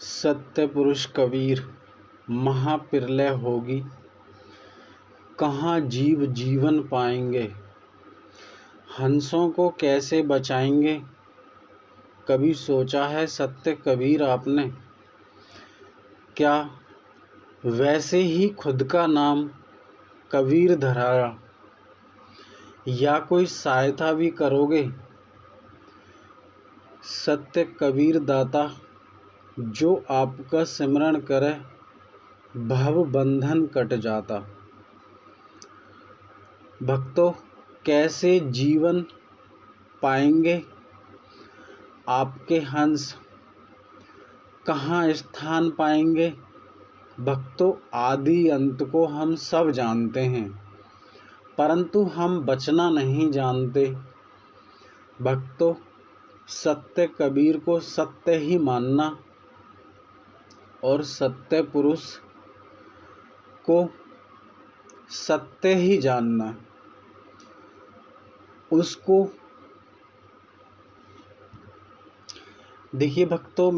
सत्य पुरुष कबीर, महाप्रलय होगी, कहाँ जीव जीवन पाएंगे। हंसों को कैसे बचाएंगे, कभी सोचा है सत्य कबीर आपने। क्या वैसे ही खुद का नाम कबीर धराया, या कोई सहायता भी करोगे। सत्य कबीर दाता, जो आपका सिमरण करे, भव बंधन कट जाता। भक्तों, कैसे जीवन पाएंगे आपके हंस, कहाँ स्थान पाएंगे। भक्तों, आदि अंत को हम सब जानते हैं, परंतु हम बचना नहीं जानते। भक्तों, सत्य कबीर को सत्य ही मानना और सत्य पुरुष को सत्य ही जानना। उसको देखिए भक्तों,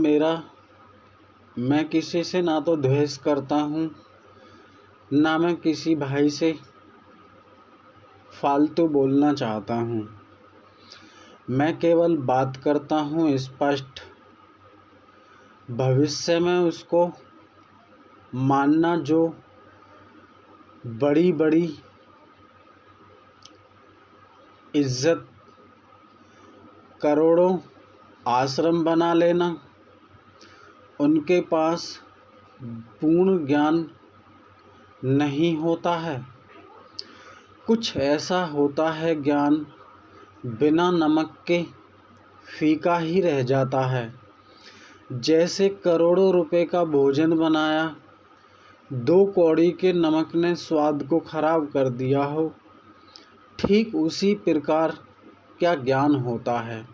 मैं किसी से ना तो द्वेष करता हूँ, ना मैं किसी भाई से फालतू बोलना चाहता हूँ। मैं केवल बात करता हूँ स्पष्ट, भविष्य में उसको मानना जो बड़ी बड़ी इज्जत, करोड़ों आश्रम बना लेना, उनके पास पूर्ण ज्ञान नहीं होता है। कुछ ऐसा होता है ज्ञान, बिना नमक के फीका ही रह जाता है। जैसे करोड़ों रुपए का भोजन बनाया, 2 कौड़ी के नमक ने स्वाद को खराब कर दिया हो, ठीक उसी प्रकार क्या ज्ञान होता है।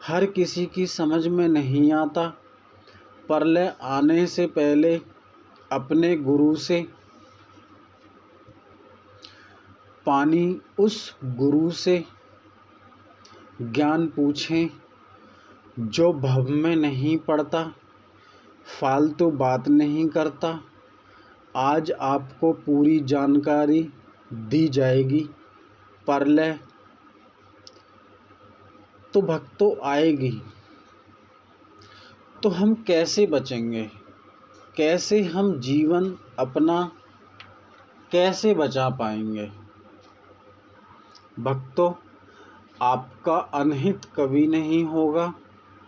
हर किसी की समझ में नहीं आता। प्रलय आने से पहले अपने गुरु से पानी, उस गुरु से ज्ञान पूछें जो भव में नहीं पड़ता, फालतू बात नहीं करता। आज आपको पूरी जानकारी दी जाएगी। प्रलय तो भक्तों आएगी, तो हम कैसे बचेंगे, कैसे हम जीवन अपना कैसे बचा पाएंगे। भक्तों, आपका अनहित कभी नहीं होगा,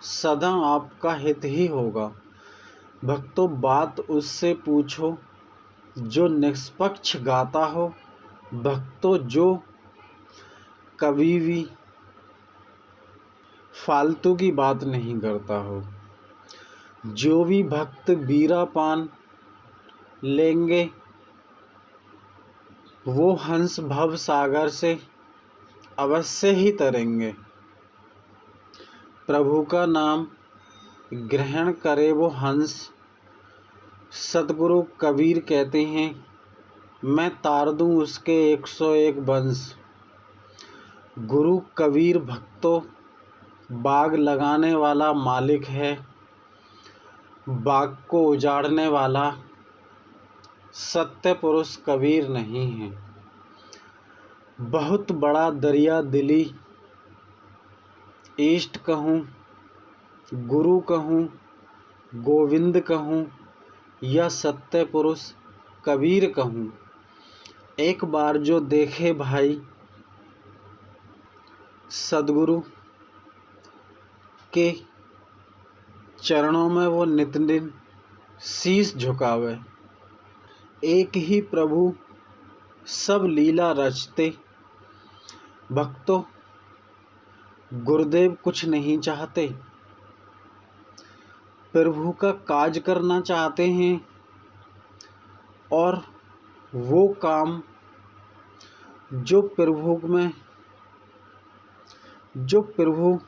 सदा आपका हित ही होगा। भक्तों, बात उससे पूछो जो निष्पक्ष गाता हो। भक्तों, जो कभी भी फालतू की बात नहीं करता हो। जो भी भक्त बीरा पान लेंगे, वो हंस भव सागर से अवश्य ही तरेंगे। प्रभु का नाम ग्रहण करे वो हंस। सतगुरु कबीर कहते हैं, मैं तार दूं उसके 101 वंश। गुरु कबीर भक्तों बाग लगाने वाला मालिक है, बाग को उजाड़ने वाला सत्य पुरुष कबीर नहीं है। बहुत बड़ा दरिया दिली, इष्ट कहूँ, गुरु कहूँ, गोविंद कहूँ या सत्य पुरुष कबीर कहूँ, एक बार जो देखे भाई सदगुरु के चरणों में, वो नित दिन शीश झुकावे। एक ही प्रभु सब लीला रचते। भक्तों, गुरुदेव कुछ नहीं चाहते, प्रभु का काज करना चाहते हैं, और वो काम जो प्रभु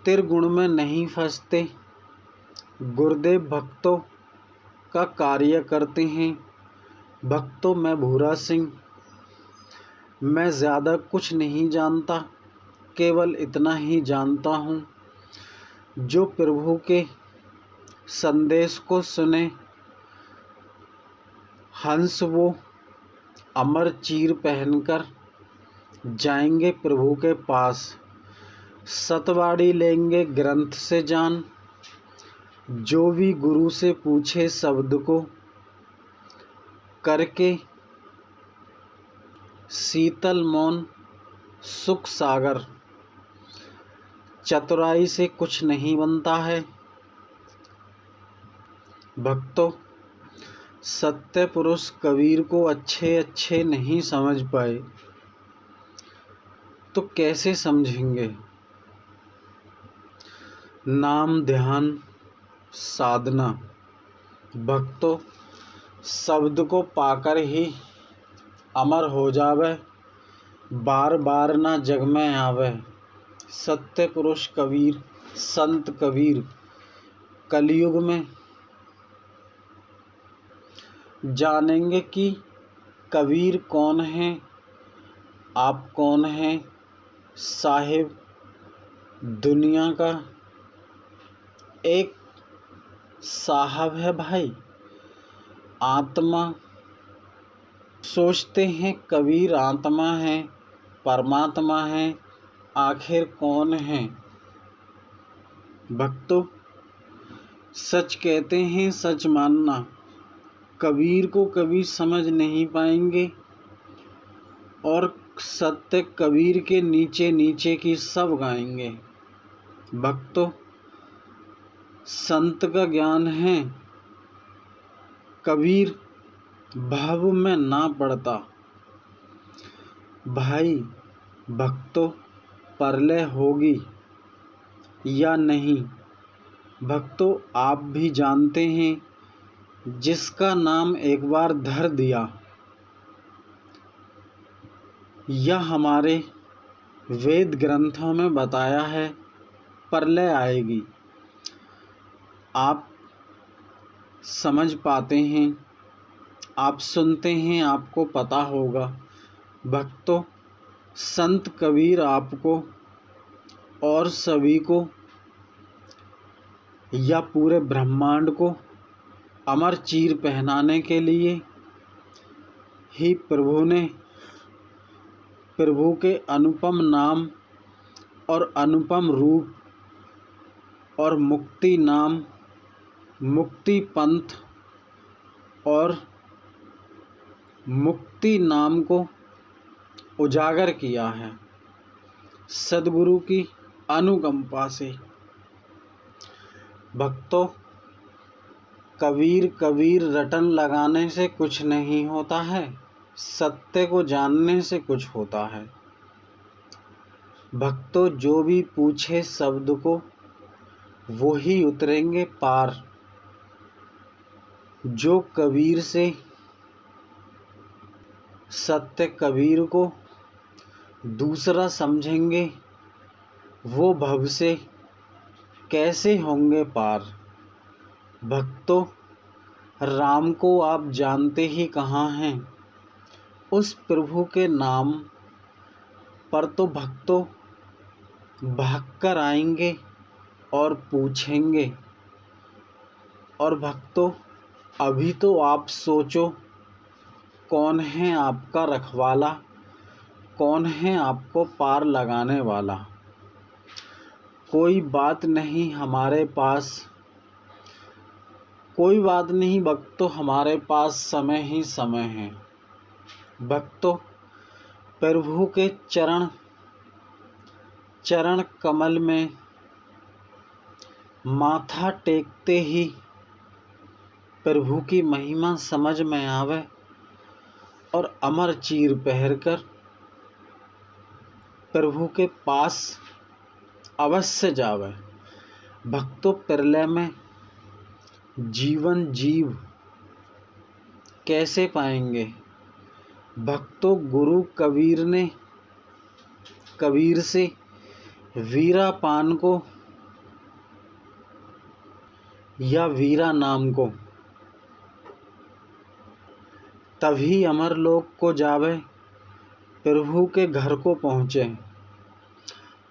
त्रिगुण में नहीं फंसते, गुरुदेव भक्तों का कार्य करते हैं। भक्तों, मैं भूरा सिंह, मैं ज़्यादा कुछ नहीं जानता, केवल इतना ही जानता हूँ, जो प्रभु के संदेश को सुने हंस वो अमर चीर पहनकर जाएंगे प्रभु के पास। सतवाड़ी लेंगे ग्रंथ से जान, जो भी गुरु से पूछे शब्द को करके शीतल मौन सुख सागर। चतुराई से कुछ नहीं बनता है भक्तों, सत्य पुरुष कबीर को अच्छे अच्छे नहीं समझ पाए तो कैसे समझेंगे। नाम ध्यान साधना भक्तों, शब्द को पाकर ही अमर हो जावे, बार बार ना जग में आवे। सत्य पुरुष कबीर संत कबीर कलयुग में जानेंगे कि कबीर कौन है, आप कौन हैं। साहिब दुनिया का एक साहब है भाई, आत्मा सोचते हैं कबीर आत्मा है, परमात्मा है, आखिर कौन है। भक्तों, सच कहते हैं सच मानना, कबीर को कभी समझ नहीं पाएंगे और सत्य कबीर के नीचे नीचे की सब गाएंगे। भक्तों, संत का ज्ञान है कबीर भाव में ना पड़ता। भाई भक्तों, परलय होगी या नहीं भक्तों, आप भी जानते हैं। जिसका नाम एक बार धर दिया यह हमारे वेद ग्रंथों में बताया है, प्रलय आएगी। आप समझ पाते हैं, आप सुनते हैं, आपको पता होगा। भक्तों, संत कबीर आपको और सभी को या पूरे ब्रह्मांड को अमर चीर पहनाने के लिए ही प्रभु के अनुपम नाम और अनुपम रूप और मुक्ति नाम, मुक्ति पंथ और मुक्ति नाम को उजागर किया है सद्गुरु की अनुकंपा से। भक्तों, कबीर कबीर रटन लगाने से कुछ नहीं होता है, सत्य को जानने से कुछ होता है। भक्तों, जो भी पूछे शब्द को वो ही उतरेंगे पार। जो कबीर से सत्य कबीर को दूसरा समझेंगे वो भव से कैसे होंगे पार। भक्तों, राम को आप जानते ही कहाँ हैं, उस प्रभु के नाम पर तो भक्तों भागकर आएंगे और पूछेंगे। और भक्तों, अभी तो आप सोचो कौन है आपका रखवाला, कौन है आपको पार लगाने वाला। कोई बात नहीं हमारे पास, कोई बात नहीं भक्तों, हमारे पास समय ही समय है। भक्तों, प्रभु के चरण कमल में माथा टेकते ही प्रभु की महिमा समझ में आवे और अमर चीर पहनकर प्रभु के पास अवश्य जावे। भक्तों, प्रलय में जीवन जीव कैसे पाएंगे। भक्तों, गुरु कबीर से वीरा पान को या वीरा नाम को तभी अमर लोक को जावे, प्रभु के घर को पहुँचे,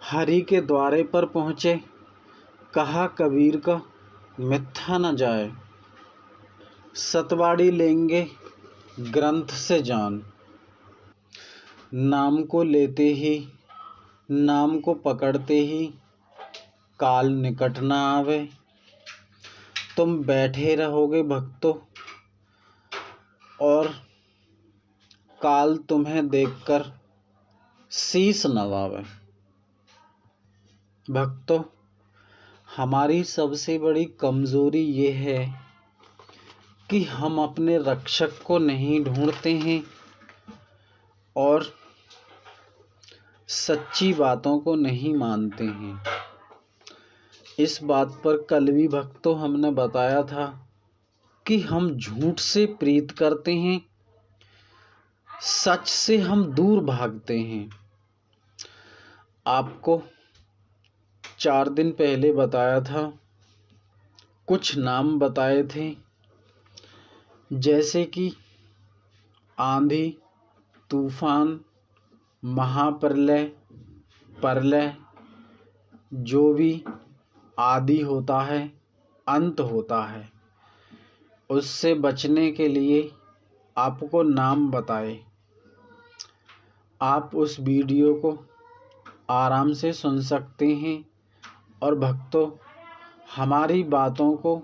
हरि के द्वारे पर पहुँचे। कहा कबीर का मिथ्या न जाए। सतवाड़ी लेंगे ग्रंथ से जान। नाम को लेते ही, नाम को पकड़ते ही काल निकट न आवे। तुम बैठे रहोगे भक्तों और काल तुम्हें देखकर शीश नवावे। भक्तों, हमारी सबसे बड़ी कमजोरी ये है कि हम अपने रक्षक को नहीं ढूंढते हैं और सच्ची बातों को नहीं मानते हैं। इस बात पर कल भी भक्तों हमने बताया था कि हम झूठ से प्रीत करते हैं, सच से हम दूर भागते हैं। आपको 4 दिन पहले बताया था, कुछ नाम बताए थे, जैसे कि आंधी, तूफान, महाप्रलय, प्रलय, जो भी आदि होता है, अंत होता है, उससे बचने के लिए आपको नाम बताए। आप उस वीडियो को आराम से सुन सकते हैं और भक्तों, हमारी बातों को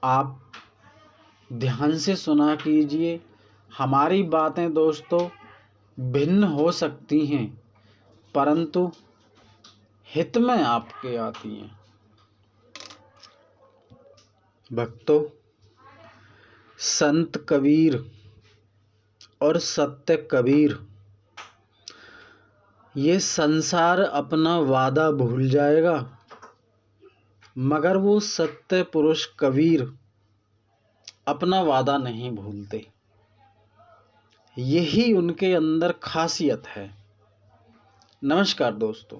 आप ध्यान से सुना कीजिए। हमारी बातें दोस्तों भिन्न हो सकती हैं, परंतु हित में आपके आती हैं। भक्तों, संत कबीर और सत्य कबीर, ये संसार अपना वादा भूल जाएगा, मगर वो सत्य पुरुष कबीर अपना वादा नहीं भूलते। यही उनके अंदर खासियत है। नमस्कार दोस्तों।